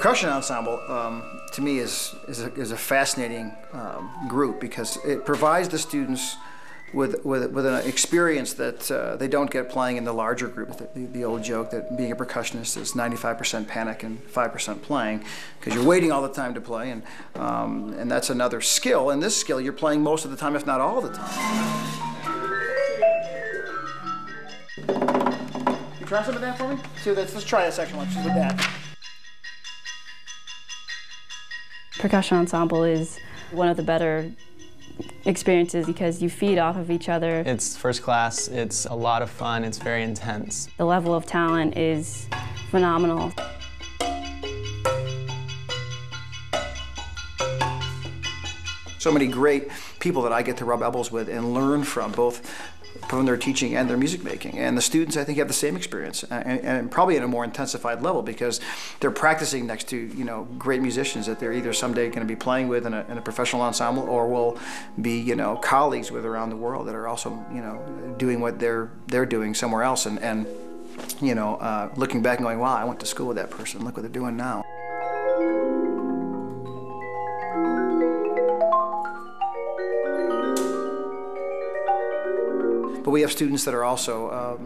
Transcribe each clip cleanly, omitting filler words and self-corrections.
percussion ensemble, to me, is a fascinating group because it provides the students with an experience that they don't get playing in the larger group. The old joke that being a percussionist is 95% panic and 5% playing, because you're waiting all the time to play, and that's another skill. And this skill, you're playing most of the time, if not all the time. You try some of that for me? See, let's try that section with that. Percussion ensemble is one of the better experiences because you feed off of each other. It's first class, it's a lot of fun, it's very intense. The level of talent is phenomenal. So many great people that I get to rub elbows with and learn from, both from their teaching and their music making. And the students, I think, have the same experience, and probably at a more intensified level because they're practicing next to, you know, great musicians that they're either someday going to be playing with in a professional ensemble, or will be, you know, colleagues with around the world that are also, you know, doing what they're doing somewhere else, and you know, looking back and going, wow, I went to school with that person, look what they're doing now. But we have students that are also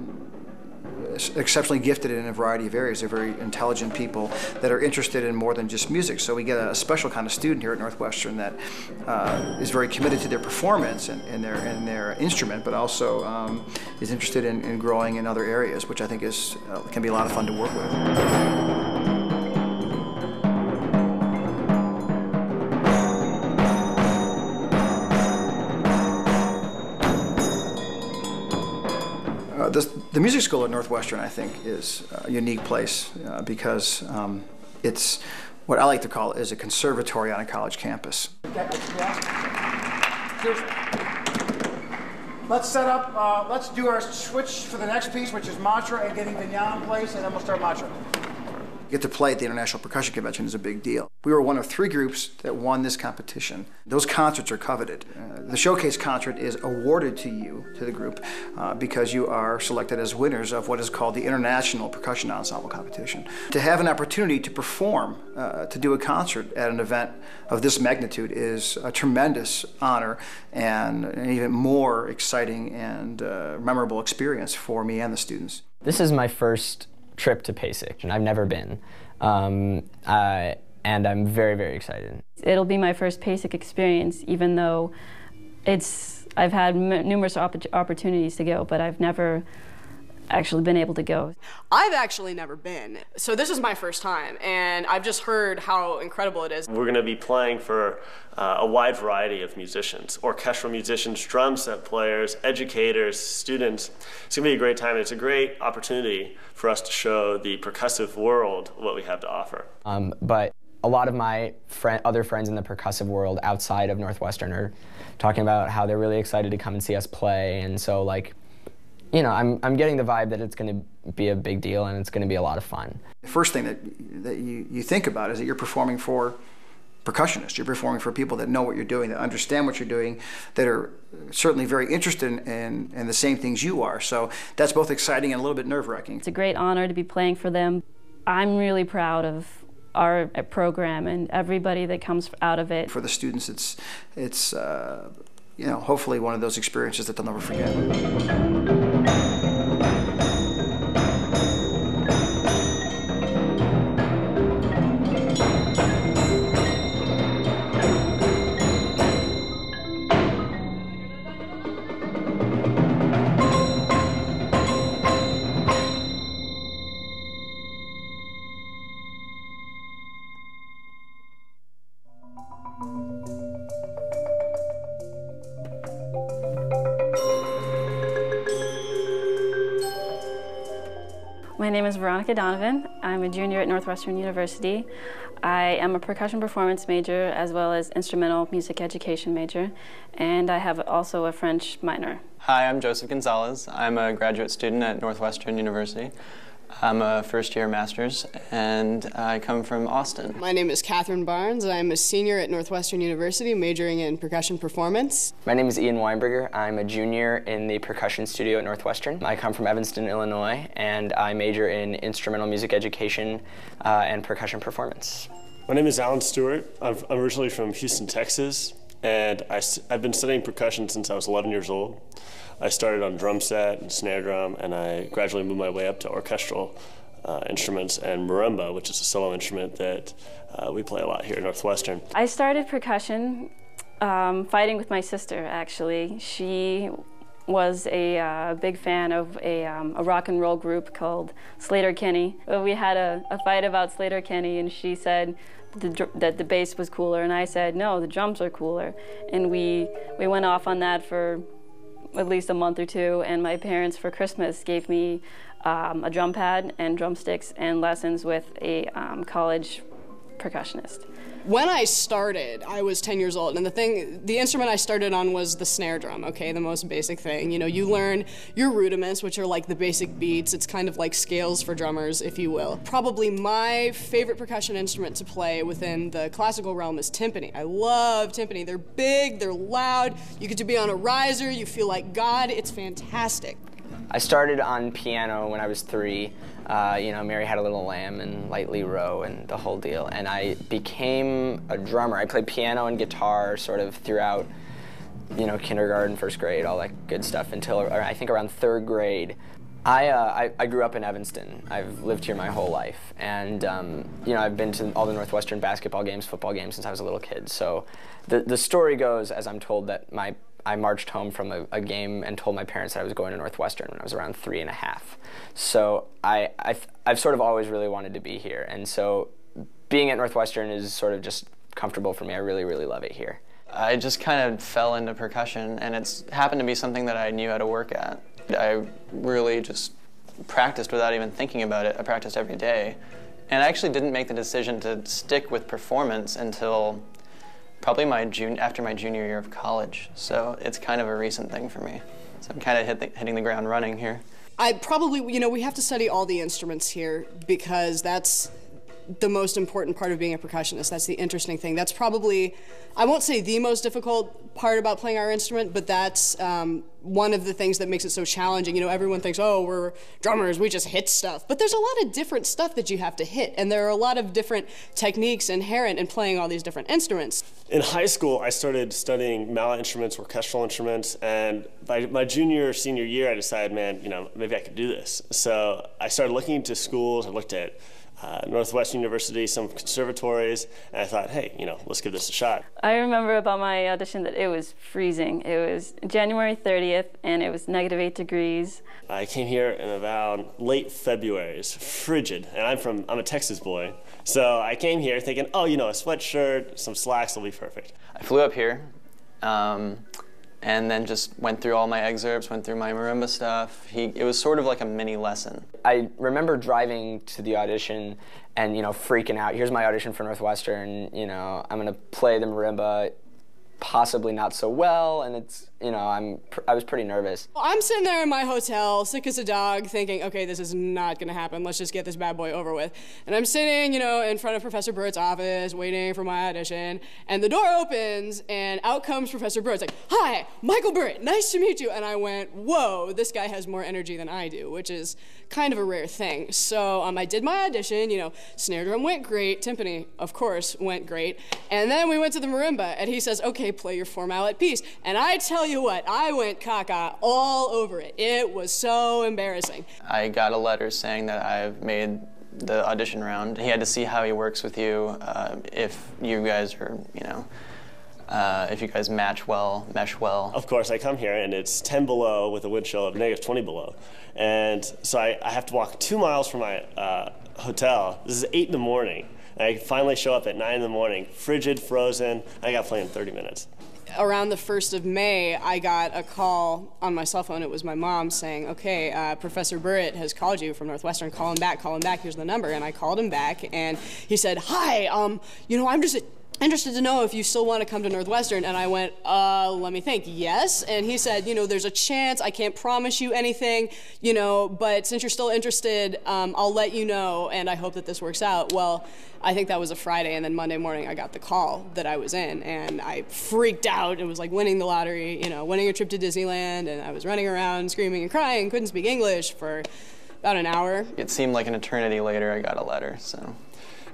exceptionally gifted in a variety of areas. They're very intelligent people that are interested in more than just music. So we get a special kind of student here at Northwestern that is very committed to their performance and their instrument, but also is interested in growing in other areas, which I think is can be a lot of fun to work with. The music school at Northwestern, I think, is a unique place because it's what I like to call is a conservatory on a college campus. Let's set up, let's do our switch for the next piece, which is mantra and getting vignale in place, and then we'll start mantra. Get to play at the International Percussion Convention is a big deal. We were one of 3 groups that won this competition. Those concerts are coveted. The showcase concert is awarded to you, to the group, because you are selected as winners of what is called the International Percussion Ensemble Competition. To have an opportunity to perform, to do a concert at an event of this magnitude is a tremendous honor and an even more exciting and memorable experience for me and the students. This is my first trip to PASIC, and I've never been, and I'm very, very excited. It'll be my first PASIC experience, even though I've had numerous opportunities to go, but I've never actually been able to go. I've actually never been, so this is my first time, and I've just heard how incredible it is. We're going to be playing for a wide variety of musicians, orchestral musicians, drum set players, educators, students. It's going to be a great time. It's a great opportunity for us to show the percussive world what we have to offer. But a lot of my other friends in the percussive world outside of Northwestern are talking about how they're really excited to come and see us play, and so, like, you know, I'm getting the vibe that it's going to be a big deal and it's going to be a lot of fun. The first thing that you think about is that you're performing for percussionists. You're performing for people that know what you're doing, that understand what you're doing, that are certainly very interested in the same things you are. So that's both exciting and a little bit nerve-wracking. It's a great honor to be playing for them. I'm really proud of our program and everybody that comes out of it. For the students, it's you know, hopefully one of those experiences that they'll never forget. My name is Veronica Donovan. I'm a junior at Northwestern University. I am a percussion performance major as well as instrumental music education major, and I have also a French minor. Hi, I'm Joseph Gonzalez. I'm a graduate student at Northwestern University. I'm a first-year master's, and I come from Austin. My name is Catherine Barnes. I'm a senior at Northwestern University, majoring in percussion performance. My name is Ian Weinberger. I'm a junior in the percussion studio at Northwestern. I come from Evanston, Illinois, and I major in instrumental music education and percussion performance. My name is Alan Stewart. I'm originally from Houston, Texas, and I've been studying percussion since I was 11 years old. I started on drum set and snare drum, and I gradually moved my way up to orchestral instruments and marimba, which is a solo instrument that we play a lot here at Northwestern. I started percussion fighting with my sister, actually. She was a big fan of a rock and roll group called Slater-Kinney. We had a fight about Slater-Kinney, and she said that the bass was cooler, and I said, no, the drums are cooler. And we went off on that for at least a month or two, and my parents for Christmas gave me a drum pad and drumsticks and lessons with a college percussionist. When I started, I was 10 years old, and the instrument I started on was the snare drum, okay, the most basic thing. You know, you learn your rudiments, which are like the basic beats. It's kind of like scales for drummers, if you will. Probably my favorite percussion instrument to play within the classical realm is timpani. I love timpani. They're big, they're loud, you get to be on a riser, you feel like God, it's fantastic. I started on piano when I was 3. You know, Mary Had a Little Lamb and Lightly Row and the whole deal. And I became a drummer. I played piano and guitar sort of throughout, you know, kindergarten, first grade, all that good stuff until I think around 3rd grade. I grew up in Evanston. I've lived here my whole life. And, you know, I've been to all the Northwestern basketball games, football games since I was a little kid. So the story goes, as I'm told, that I marched home from a game and told my parents that I was going to Northwestern when I was around 3 and a half. So I've sort of always really wanted to be here. And so being at Northwestern is sort of just comfortable for me. I really, really love it here. I just kind of fell into percussion, and it's happened to be something that I knew how to work at. I really just practiced without even thinking about it. I practiced every day. And I actually didn't make the decision to stick with performance until probably after my junior year of college. So it's kind of a recent thing for me. So I'm kind of hitting the ground running here. I probably, you know, we have to study all the instruments here because that's the most important part of being a percussionist. That's the interesting thing. That's probably, I won't say the most difficult part about playing our instrument, but that's one of the things that makes it so challenging. You know, everyone thinks, oh, we're drummers, we just hit stuff. But there's a lot of different stuff that you have to hit, and there are a lot of different techniques inherent in playing all these different instruments. In high school, I started studying mallet instruments, orchestral instruments, and by my junior or senior year, I decided, man, you know, maybe I could do this. So I started looking into schools. I looked at Northwestern University, some conservatories, and I thought, hey, you know, let's give this a shot. I remember about my audition that it was freezing. It was January 30th, and it was -8 degrees. I came here in about late February. It's frigid, and I'm a Texas boy, so I came here thinking, oh, you know, a sweatshirt, some slacks will be perfect. I flew up here, and then just went through all my excerpts, went through my marimba stuff. It was sort of like a mini lesson. I remember driving to the audition and, you know, freaking out. Here's my audition for Northwestern, you know, I'm gonna play the marimba, possibly not so well, and it's, you know, I was pretty nervous. I'm sitting there in my hotel, sick as a dog, thinking, okay, this is not gonna happen. Let's just get this bad boy over with. And I'm sitting, you know, in front of Professor Burrett's office, waiting for my audition, and the door opens, and out comes Professor Burrett. It's like, hi, Michael Burrett, nice to meet you. And I went, whoa, this guy has more energy than I do, which is kind of a rare thing. So I did my audition, you know, snare drum went great, timpani, of course, went great. And then we went to the marimba, and he says, okay, play your 4-mallet piece. And I tell you what, I went caca all over it. It was so embarrassing. I got a letter saying that I've made the audition round. He had to see how he works with you, if you guys are, you know, if you guys mesh well. Of course, I come here and it's 10 below with a wind chill of -20 below. And so I have to walk 2 miles from my hotel. This is 8 in the morning. And I finally show up at 9 in the morning, frigid, frozen. I got playing 30 minutes. Around the 1st of May, I got a call on my cell phone. It was my mom saying, okay, Professor Burrett has called you from Northwestern. Call him back, here's the number. And I called him back, and he said, hi, you know, I'm just interested to know if you still want to come to Northwestern. And I went, let me think, yes. And he said, you know, there's a chance, I can't promise you anything, you know, but since you're still interested, I'll let you know, and I hope that this works out. Well, I think that was a Friday, and then Monday morning I got the call that I was in, and I freaked out. It was like winning the lottery, you know, winning a trip to Disneyland, and I was running around screaming and crying, couldn't speak English for about an hour. It seemed like an eternity later I got a letter, so.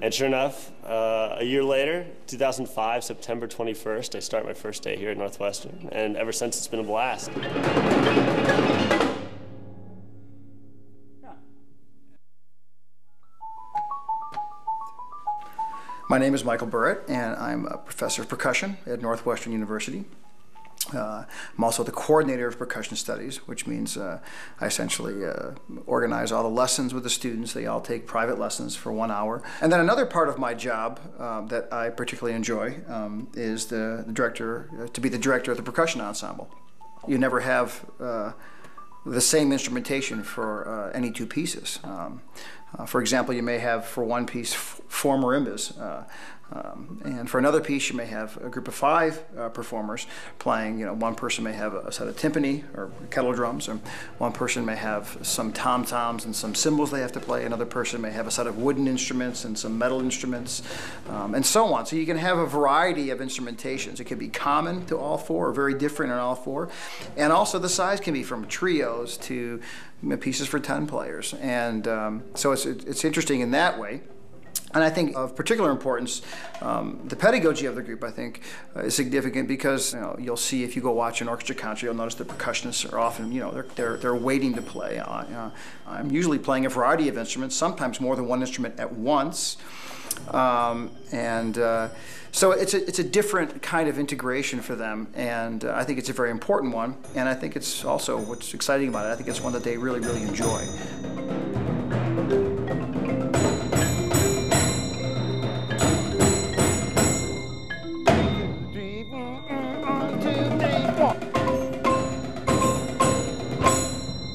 And sure enough, a year later, 2005, September 21st, I start my first day here at Northwestern, and ever since it's been a blast. My name is Michael Burrett, and I'm a professor of percussion at Northwestern University. I'm also the coordinator of percussion studies, which means I essentially organize all the lessons with the students. They all take private lessons for 1 hour. And then another part of my job that I particularly enjoy is to be the director of the percussion ensemble. You never have the same instrumentation for any two pieces. For example, you may have for one piece 4 marimbas, and for another piece you may have a group of 5 performers playing. You know, one person may have a set of timpani or kettle drums, or one person may have some tom-toms and some cymbals they have to play. Another person may have a set of wooden instruments and some metal instruments, and so on. So you can have a variety of instrumentations. It can be common to all 4 or very different in all 4, and also the size can be from trios to pieces for 10 players, and so it's interesting in that way. And I think of particular importance, the pedagogy of the group, I think, is significant because, you know, you'll see if you go watch an orchestra concert, you'll notice the percussionists are often, you know, they're waiting to play. I'm usually playing a variety of instruments, sometimes more than one instrument at once, so it's a different kind of integration for them, and I think it's a very important one, and I think it's also what's exciting about it. I think it's one that they really, really enjoy.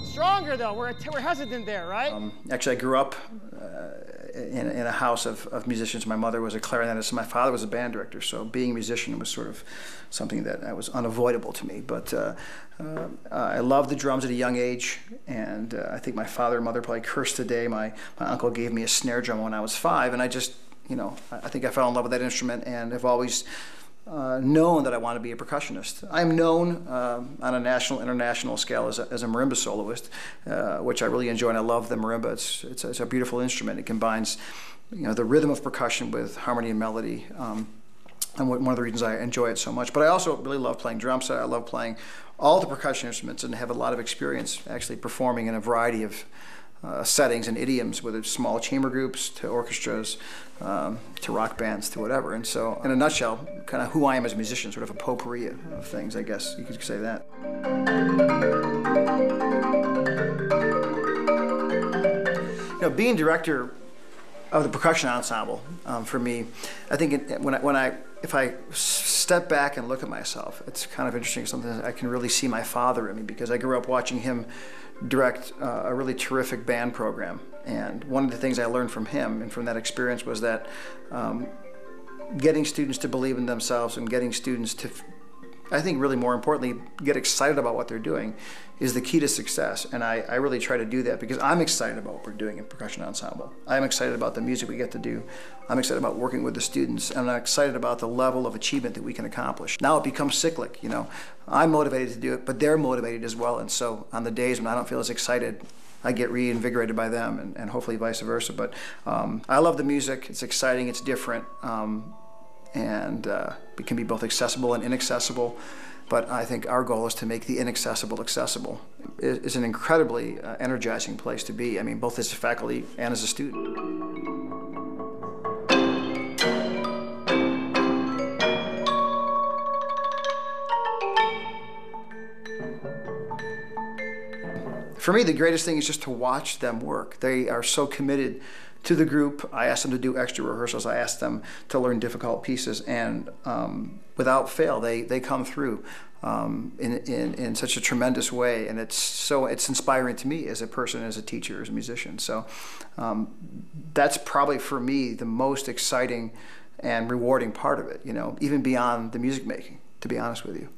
Stronger though, we're hesitant there, right? Actually, I grew up in a house of musicians. My mother was a clarinetist, and my father was a band director, so being a musician was sort of something that was unavoidable to me. But I loved the drums at a young age, and I think my father and mother probably cursed today. My uncle gave me a snare drum when I was 5, and I just, you know, I think I fell in love with that instrument, and have always known that I want to be a percussionist. I'm known on a national, international scale as a marimba soloist, which I really enjoy, and I love the marimba. It's a beautiful instrument. It combines, you know, the rhythm of percussion with harmony and melody, and one of the reasons I enjoy it so much. But I also really love playing drums. I love playing all the percussion instruments, and have a lot of experience actually performing in a variety of settings and idioms, whether it's small chamber groups to orchestras, to rock bands, to whatever. And so, in a nutshell, kind of who I am as a musician, sort of a potpourri of things, I guess you could say that. You know, being director of the percussion ensemble, for me, I think if I step back and look at myself, it's kind of interesting. Something I can really see my father in me, because I grew up watching him direct a really terrific band program. And one of the things I learned from him and from that experience was that getting students to believe in themselves and getting students to, I think really more importantly, get excited about what they're doing is the key to success. And I really try to do that because I'm excited about what we're doing in Percussion Ensemble. I'm excited about the music we get to do. I'm excited about working with the students, and I'm excited about the level of achievement that we can accomplish. Now it becomes cyclic, you know. I'm motivated to do it, but they're motivated as well. And so on the days when I don't feel as excited, I get reinvigorated by them, and hopefully vice versa. But I love the music. It's exciting, it's different, and it can be both accessible and inaccessible. But I think our goal is to make the inaccessible accessible. It's an incredibly energizing place to be, I mean, both as a faculty and as a student. For me, the greatest thing is just to watch them work. They are so committed to the group. I ask them to do extra rehearsals. I ask them to learn difficult pieces, and without fail, they come through in such a tremendous way. And it's inspiring to me as a person, as a teacher, as a musician. So that's probably for me the most exciting and rewarding part of it, you know, even beyond the music making, to be honest with you.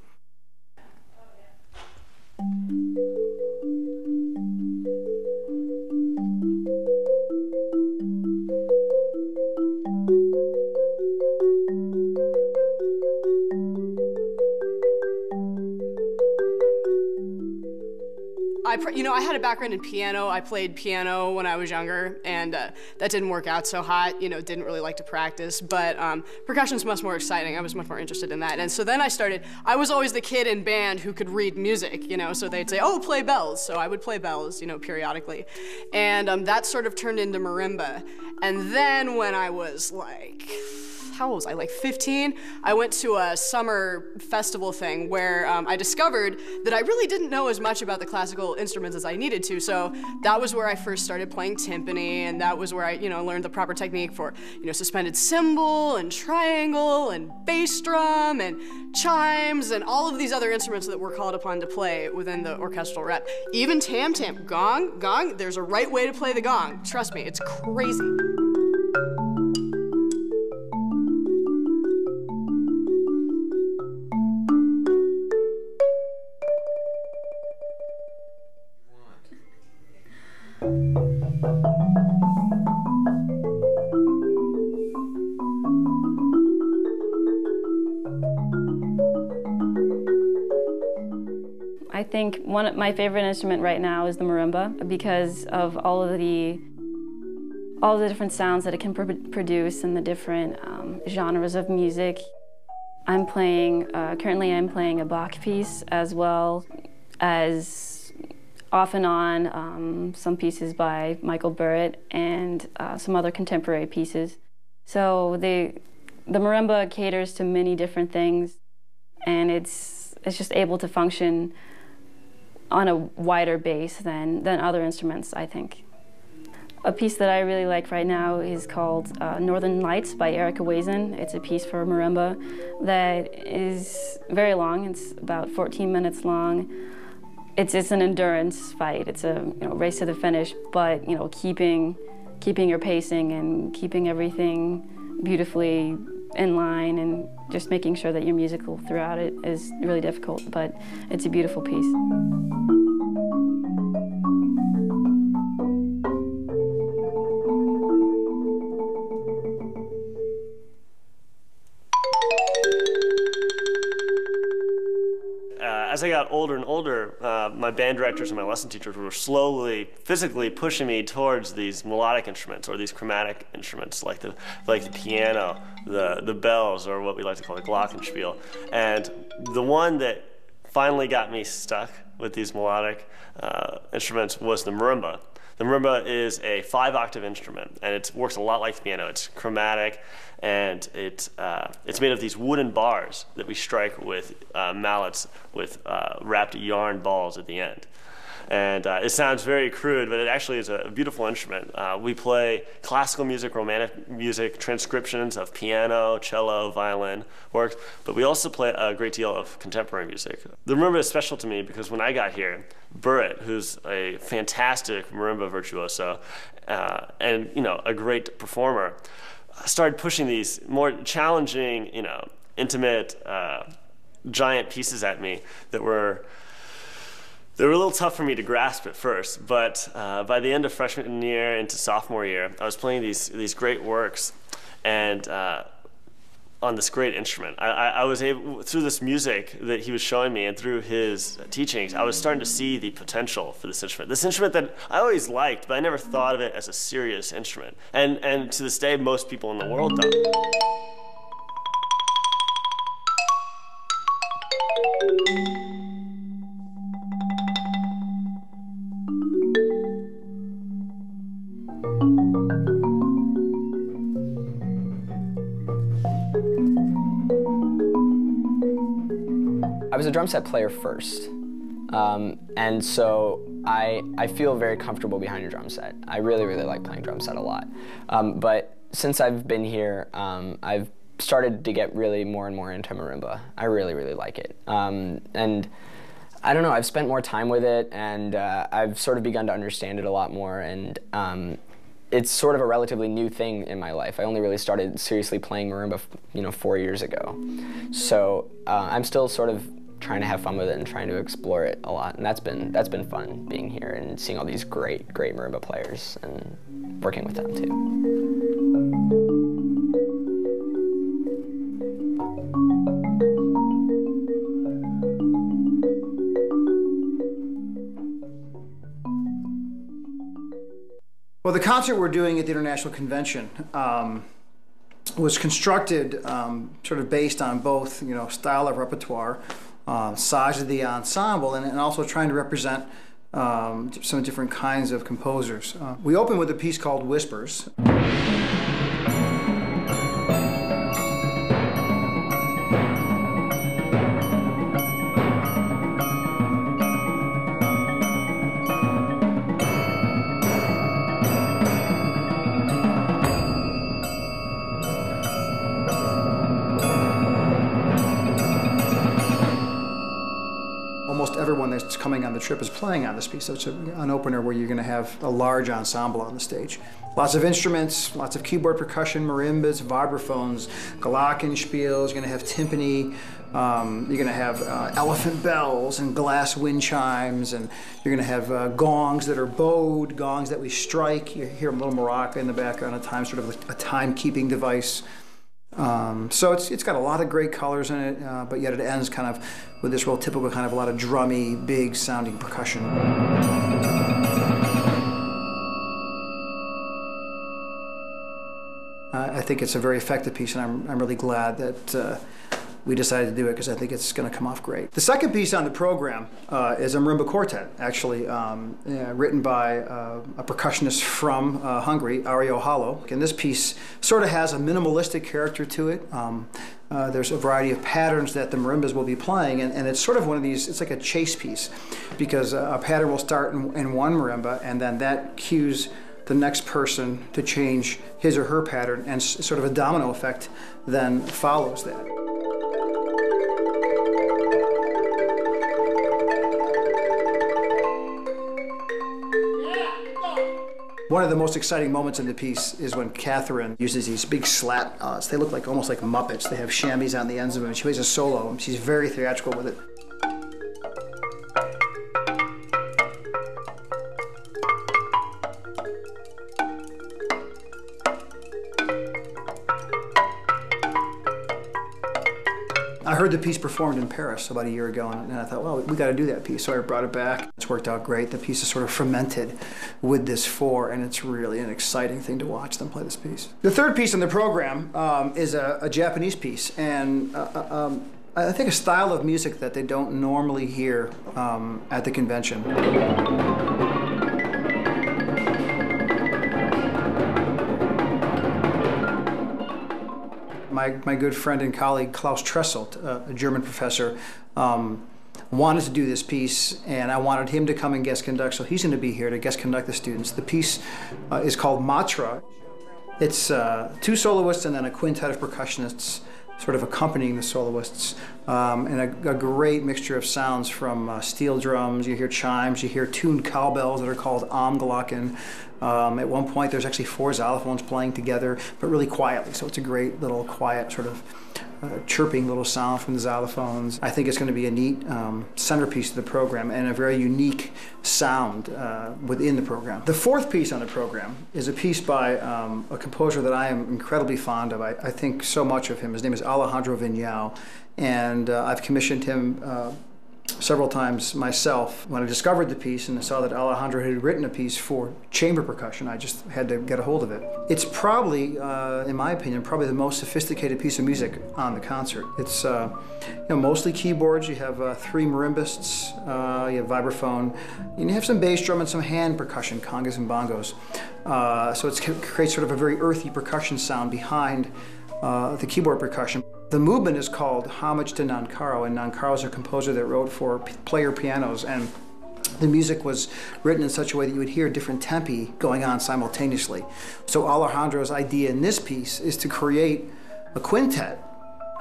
I had a background in piano. I played piano when I was younger, and that didn't work out so hot. Didn't really like to practice, but percussion's much more exciting. I was much more interested in that. And so then I was always the kid in band who could read music, so they'd say, oh, play bells. So I would play bells, periodically. And that sort of turned into marimba. And then when I was how old was I, 15? I went to a summer festival thing where I discovered that I really didn't know as much about the classical instruments as I needed to. So that was where I first started playing timpani, and that was where I, learned the proper technique for, suspended cymbal and triangle and bass drum and chimes and all of these other instruments that we're called upon to play within the orchestral rep. Even tam-tam, gong, there's a right way to play the gong. Trust me, it's crazy. I think one of my favorite instrument right now is the marimba because of all the different sounds that it can produce and the different genres of music. Currently I'm playing a Bach piece as well as off and on some pieces by Michael Burrett and some other contemporary pieces. So the marimba caters to many different things, and it's just able to function on a wider base than other instruments, I think. A piece that I really like right now is called Northern Lights by Erica Wazin. It's a piece for marimba that is very long. It's about 14 minutes long. It's an endurance fight. It's a race to the finish, but keeping your pacing and keeping everything beautifully in line and just making sure that you're musical throughout it is really difficult, but it's a beautiful piece. As I got older and older, my band directors and my lesson teachers were slowly, physically pushing me towards these melodic instruments or these chromatic instruments like the piano, the bells, or what we like to call the glockenspiel. And the one that finally got me stuck with these melodic instruments was the marimba. The marimba is a 5-octave instrument, and it works a lot like the piano. It's chromatic, and it's made of these wooden bars that we strike with mallets with wrapped yarn balls at the end. And it sounds very crude, but it actually is a beautiful instrument. We play classical music, romantic music, transcriptions of piano, cello, violin works, but we also play a great deal of contemporary music. The marimba is special to me because when I got here, Burrett, who's a fantastic marimba virtuoso and a great performer, started pushing these more challenging, intimate, giant pieces at me that were a little tough for me to grasp at first, but by the end of freshman year into sophomore year, I was playing these great works, and on this great instrument. I was able, through this music that he was showing me and through his teachings, I was starting to see the potential for this instrument. This instrument that I always liked, but I never thought of it as a serious instrument. And to this day, most people in the world don't. I was a drum set player first, and so I feel very comfortable behind a drum set. I really, really like playing drum set a lot. But since I've been here, I've started to get really more and more into marimba. I really, really like it. And I don't know, I've spent more time with it, and I've sort of begun to understand it a lot more, and it's sort of a relatively new thing in my life. I only really started seriously playing marimba, 4 years ago. So I'm still sort of trying to have fun with it and trying to explore it a lot, and that's been fun being here and seeing all these great marimba players and working with them too. Well, the concert we're doing at the International Convention was constructed sort of based on both, style of repertoire, size of the ensemble, and also trying to represent some different kinds of composers. We opened with a piece called Whispers. Almost everyone that's coming on the trip is playing on this piece, so it's an opener where you're going to have a large ensemble on the stage. Lots of instruments, lots of keyboard percussion, marimbas, vibraphones, glockenspiels, you're going to have timpani, you're going to have elephant bells and glass wind chimes, and you're going to have gongs that are bowed, gongs that we strike. You hear a little maraca in the background at times, sort of a time-keeping device. So it's got a lot of great colors in it, but yet it ends kind of with this real typical kind of a lot of drummy, big sounding percussion. I think it's a very effective piece, and I'm really glad that we decided to do it because I think it's going to come off great. The second piece on the program is a marimba quartet, actually written by a percussionist from Hungary, Ario Halo. And this piece sort of has a minimalistic character to it. There's a variety of patterns that the marimbas will be playing, and it's sort of one of these, it's like a chase piece, because a pattern will start in one marimba, and then that cues the next person to change his or her pattern, and sort of a domino effect then follows that. One of the most exciting moments in the piece is when Catherine uses these big slat, they look like almost like Muppets. They have chamois on the ends of them. She plays a solo, and she's very theatrical with it. I heard the piece performed in Paris about a year ago, and I thought, well, we got to do that piece. So I brought it back. It's worked out great. The piece is sort of fermented with this four, and it's really an exciting thing to watch them play this piece. The third piece in the program is a Japanese piece, and I think a style of music that they don't normally hear at the convention. My good friend and colleague Klaus Tresselt, a German professor, wanted to do this piece, and I wanted him to come and guest conduct, so he's going to be here to guest conduct the students. The piece is called Matra. It's two soloists and then a quintet of percussionists sort of accompanying the soloists, and a great mixture of sounds from steel drums. You hear chimes, you hear tuned cowbells that are called Glocken. At one point there's actually 4 xylophones playing together, but really quietly, so it's a great little quiet sort of chirping little sound from the xylophones. I think it's going to be a neat centerpiece of the program and a very unique sound within the program. The fourth piece on the program is a piece by a composer that I am incredibly fond of. I think so much of him. His name is Alejandro Viñao, and I've commissioned him several times myself. When I discovered the piece and I saw that Alejandro had written a piece for chamber percussion, I just had to get a hold of it. It's probably, in my opinion, probably the most sophisticated piece of music on the concert. It's mostly keyboards. You have 3 marimbists, you have vibraphone, and you have some bass drum and some hand percussion, congas and bongos. So it creates sort of a very earthy percussion sound behind the keyboard percussion. The movement is called Homage to Nancaro, and Nancaro is a composer that wrote for player pianos, and the music was written in such a way that you would hear different tempi going on simultaneously. So Alejandro's idea in this piece is to create a quintet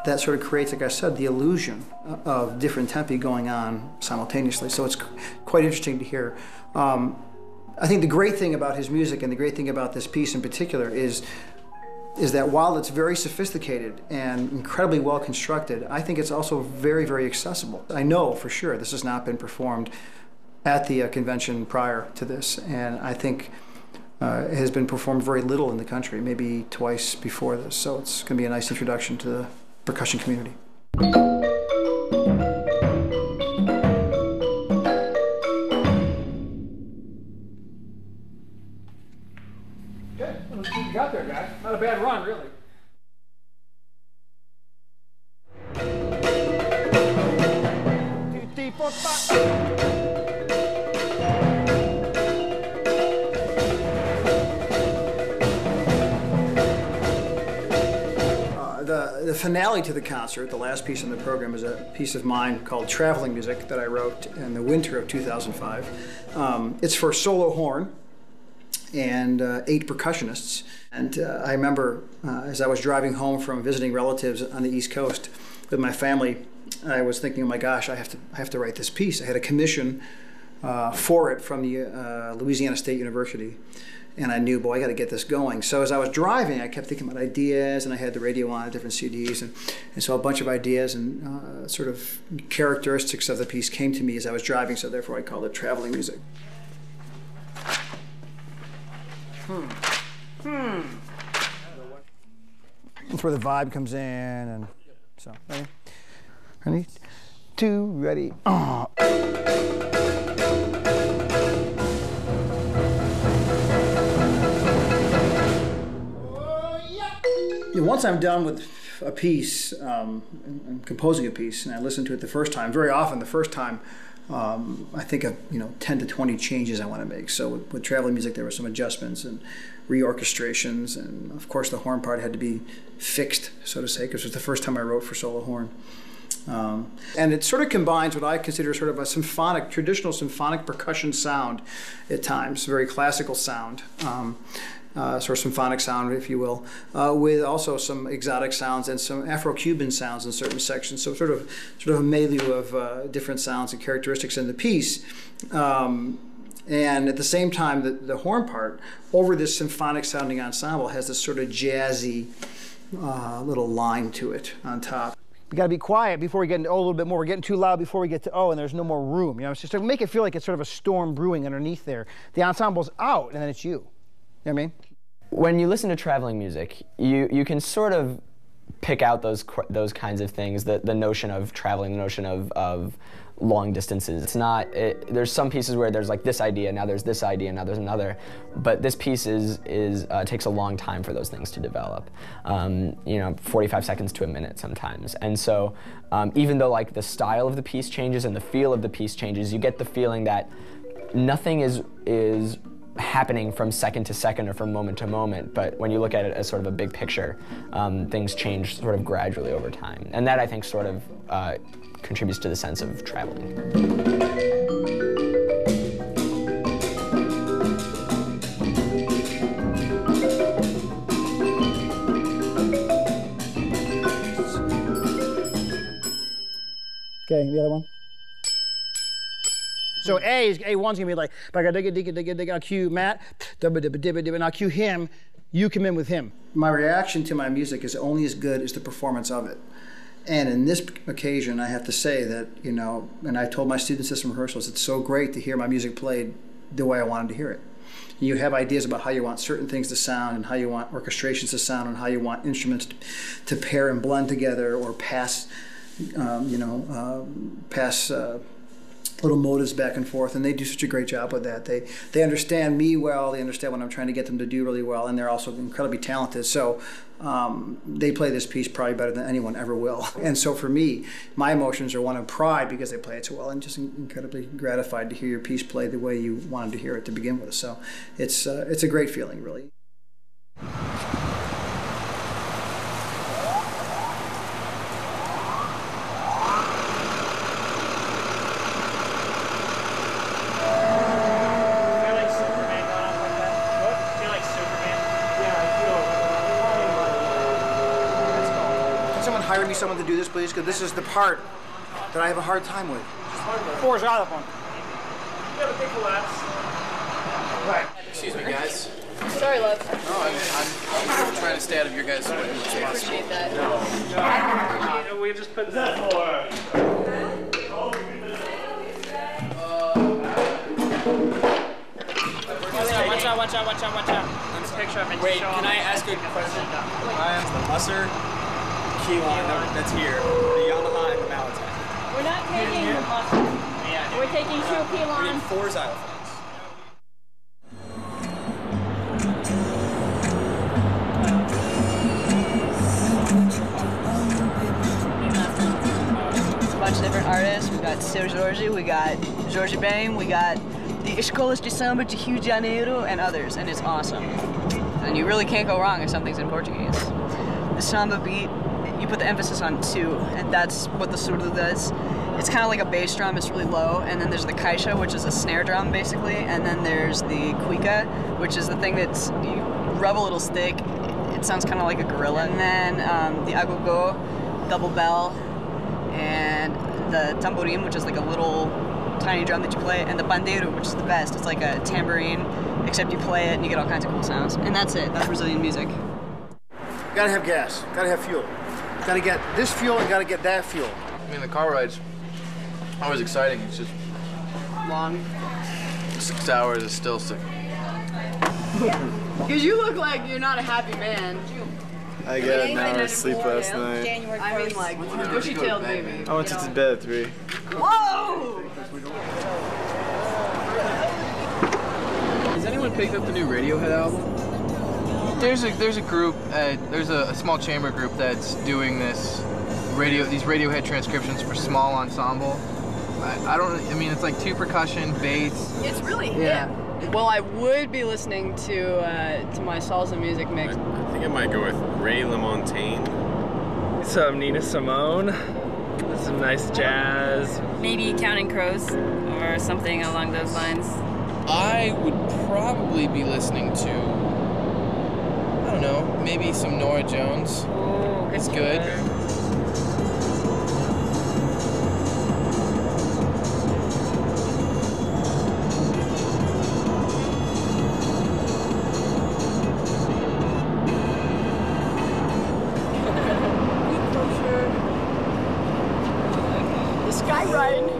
that sort of creates, like I said, the illusion of different tempi going on simultaneously. So it's quite interesting to hear. I think the great thing about his music and the great thing about this piece in particular is that while it's very sophisticated and incredibly well constructed, I think it's also very, very accessible. I know for sure this has not been performed at the convention prior to this, and I think it has been performed very little in the country, maybe twice before this, so it's going to be a nice introduction to the percussion community. Okay, let's see what you got there, guys. Not a bad run, really. Two, three, four, five. The finale to the concert, the last piece in the program, is a piece of mine called Traveling Music that I wrote in the winter of 2005. It's for solo horn and 8 percussionists. And I remember as I was driving home from visiting relatives on the East Coast with my family, I was thinking, oh my gosh, I have to write this piece. I had a commission for it from the Louisiana State University. And I knew, boy, I got to get this going. So as I was driving, I kept thinking about ideas, and I had the radio on, different CDs, and so a bunch of ideas and sort of characteristics of the piece came to me as I was driving, so therefore I called it Traveling Music. That's where the vibe comes in, and so, ready? Ready? 2, ready. Once I'm done with a piece, I'm composing a piece, and I listen to it the first time. Very often, the first time, I think of 10 to 20 changes I want to make. So with Traveling Music, there were some adjustments and reorchestrations, and of course the horn part had to be fixed, so to say, because it was the first time I wrote for solo horn. And it sort of combines what I consider sort of a traditional symphonic percussion sound at times, very classical sound. Sort of symphonic sound, if you will, with also some exotic sounds and some Afro-Cuban sounds in certain sections. So sort of a milieu of different sounds and characteristics in the piece. And at the same time, the horn part, over this symphonic sounding ensemble, has this sort of jazzy little line to it on top. We got to be quiet before we get into O a little bit more. We're getting too loud before we get to O, and there's no more room. It's just to make it feel like it's sort of a storm brewing underneath there. The ensemble's out, and then it's you. You know what I mean? When you listen to Traveling Music, you can sort of pick out those kinds of things, the notion of traveling, the notion of long distances. It's not, there's some pieces where there's like this idea, now there's this idea, now there's another, but this piece takes a long time for those things to develop. 45 seconds to a minute sometimes. And so even though like the style of the piece changes and the feel of the piece changes, you get the feeling that nothing is happening from second to second or from moment to moment, but when you look at it as sort of a big picture, things change sort of gradually over time. And that, I think, sort of contributes to the sense of traveling. Okay, the other one. So A1's gonna be like, I'll cue Matt, and I'll cue him, you come in with him. My reaction to my music is only as good as the performance of it. And in this occasion, I have to say that, and I told my students this in rehearsals, it's so great to hear my music played the way I wanted to hear it. You have ideas about how you want certain things to sound and how you want orchestrations to sound and how you want instruments to pair and blend together or pass, little motives back and forth, and they do such a great job with that. They understand me well, they understand what I'm trying to get them to do really well, and they're also incredibly talented. So they play this piece probably better than anyone ever will. And so for me, my emotions are one of pride because they play it so well, and just incredibly gratified to hear your piece played the way you wanted to hear it to begin with. So it's a great feeling, really. Hire me someone to do this, please, because this is the part that I have a hard time with. Four's out of one. You have a big collapse. Excuse me, guys. Sorry, love. No, I'm trying to stay out of your guys' way as much as possible. Appreciate that. We just put that for. Watch out. Wait, can I ask a question? Ryan's the Musser key line that's here, the Yamaha and the Malatek. We're not taking the muscle. We're taking 2 We need pylons. 4 xylophones. A bunch of different artists. We got Seu Jorge, we got Jorge Ben, we got the Escolas de Samba de Rio de Janeiro, and others, and it's awesome. And you really can't go wrong if something's in Portuguese. The samba beat, you put the emphasis on 2, and that's what the surdo does. It's kind of like a bass drum, it's really low, and then there's the caixa, which is a snare drum, basically, and then there's the cuica, which is the thing that's, you rub a little stick, it sounds kind of like a gorilla, and then the agogo, double bell, and the tamborim, which is like a little tiny drum that you play, and the pandeiro, which is the best. It's like a tambourine, except you play it and you get all kinds of cool sounds. And that's it. That's Brazilian music. Gotta have gas, gotta have fuel. Gotta get this fuel and gotta get that fuel. I mean, the car ride's always exciting. It's just Long. 6 hours is still sick. Because you look like you're not a happy man. I got an hour's sleep last night. I mean, like, bushy-tailed baby. I went to bed at 3. Whoa! Has anyone picked up the new Radiohead album? There's a group, there's a small chamber group that's doing these Radiohead transcriptions for small ensemble. I mean, it's like 2 percussion, bass. It's really Yeah. Well, I would be listening to my salsa music mix. I think I might go with Ray LaMontagne. Some Nina Simone, some nice jazz. Maybe Counting Crows or something along those lines. I would probably be listening to, I don't know, maybe some Nora Jones. Oh, It's good. The Sky Ride.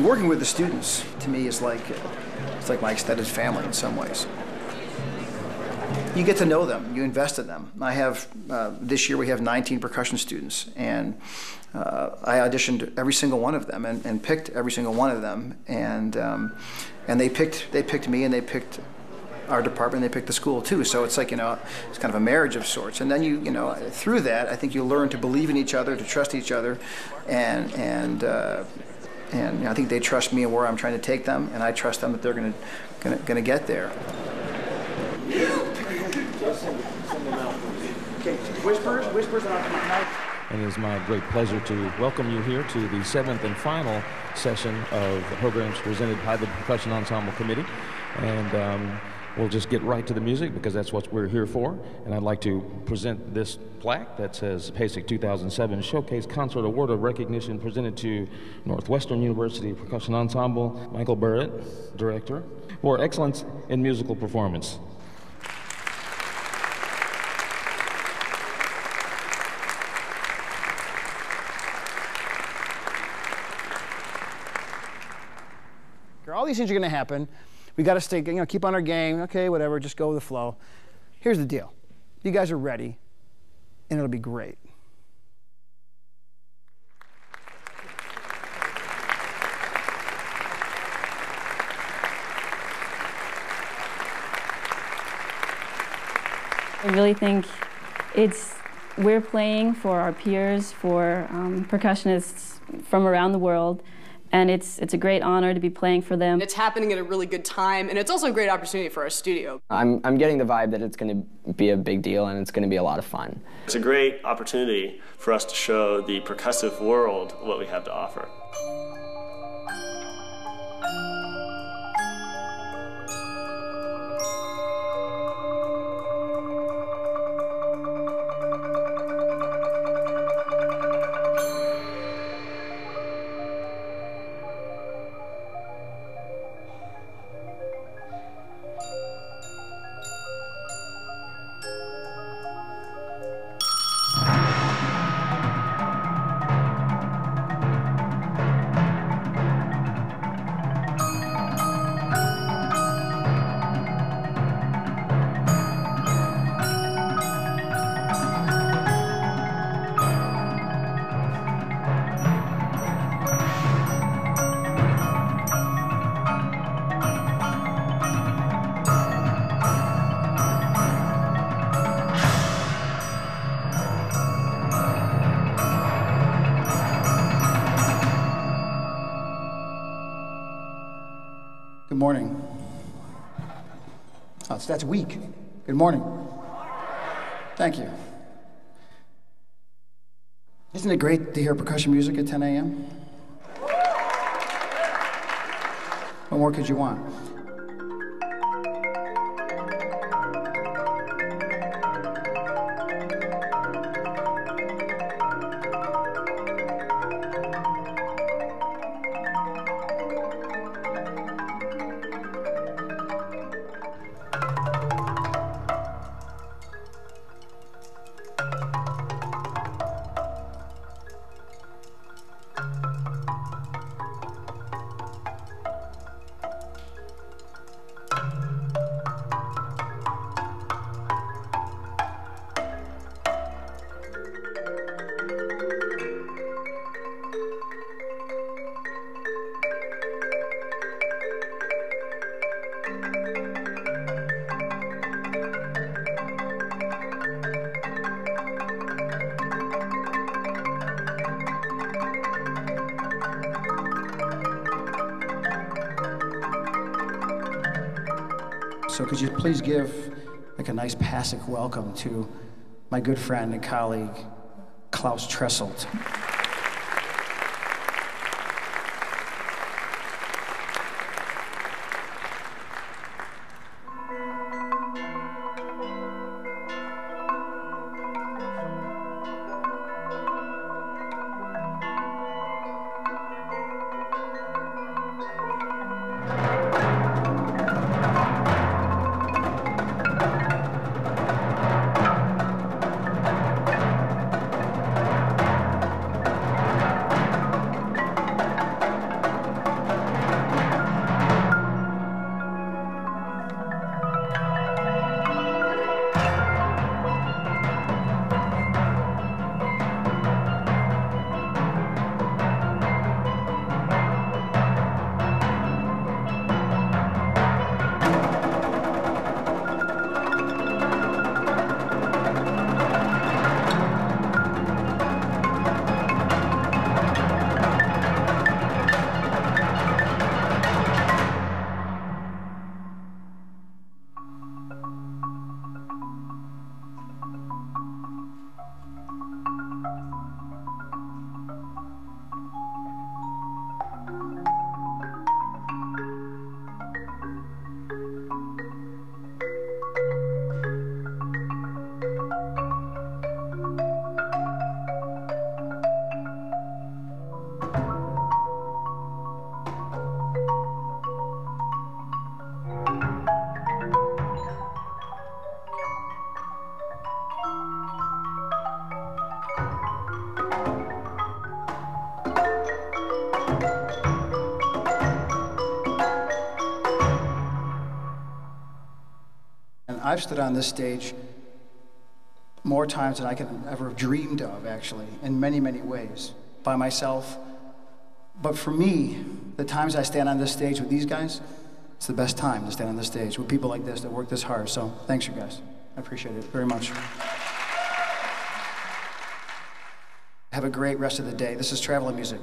Working with the students, to me, is like, it's like my extended family in some ways. You get to know them, you invest in them. I have, this year we have 19 percussion students, and I auditioned every single one of them and picked every single one of them, and they picked me, and they picked our department, they picked the school too. So it's like, it's kind of a marriage of sorts. And then through that, I think you learn to believe in each other, to trust each other, and I think they trust me and where I'm trying to take them, and I trust them that they're gonna get there. Okay, whispers on my mic. And it is my great pleasure to welcome you here to the 7th and final session of the programs presented by the Percussion Ensemble Committee. And we'll just get right to the music because that's what we're here for. And I'd like to present this plaque that says PASIC 2007 Showcase Concert Award of Recognition presented to Northwestern University Percussion Ensemble, Michael Burrett, Director, for excellence in musical performance. All these things are going to happen. We got to stay, keep on our game. Okay, whatever, just go with the flow. Here's the deal. You guys are ready, and it'll be great. I really think we're playing for our peers, for percussionists from around the world, and it's a great honor to be playing for them. It's happening at a really good time, and it's also a great opportunity for our studio. I'm getting the vibe that it's going to be a big deal and it's going to be a lot of fun. It's a great opportunity for us to show the percussive world what we have to offer. Good morning. Oh, that's weak. Good morning. Thank you. Isn't it great to hear percussion music at 10 a.m.? What more could you want? So could you please give like a nice PASIC welcome to my good friend and colleague, Klaus Tresselt. I've stood on this stage more times than I could ever have dreamed of, actually, in many, many ways, by myself. But for me, the times I stand on this stage with these guys, it's the best time to stand on this stage with people like this that work this hard. So thanks, you guys. I appreciate it very much. Have a great rest of the day. This is Traveling Music.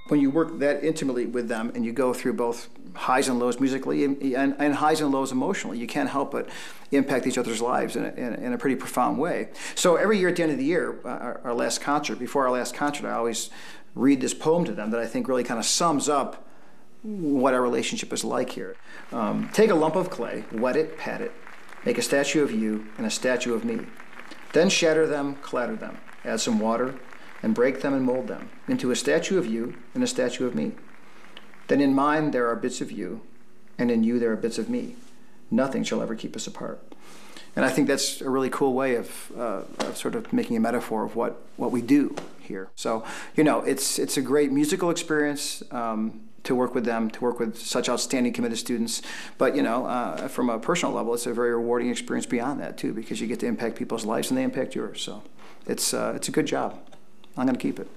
When you work that intimately with them and you go through both highs and lows musically and highs and lows emotionally, you can't help but impact each other's lives in a pretty profound way. So every year at the end of the year, our last concert, before our last concert, I always read this poem to them that I think really kind of sums up what our relationship is like here. Take a lump of clay, wet it, pat it, make a statue of you and a statue of me. Then shatter them, clatter them, add some water, and break them and mold them into a statue of you and a statue of me. Then in mine there are bits of you, and in you there are bits of me. Nothing shall ever keep us apart. And I think that's a really cool way of sort of making a metaphor of what we do here. So, you know, it's a great musical experience to work with them, to work with such outstanding, committed students. But, you know, from a personal level, it's a very rewarding experience beyond that, too, because you get to impact people's lives and they impact yours. So it's a good job. I'm going to keep it.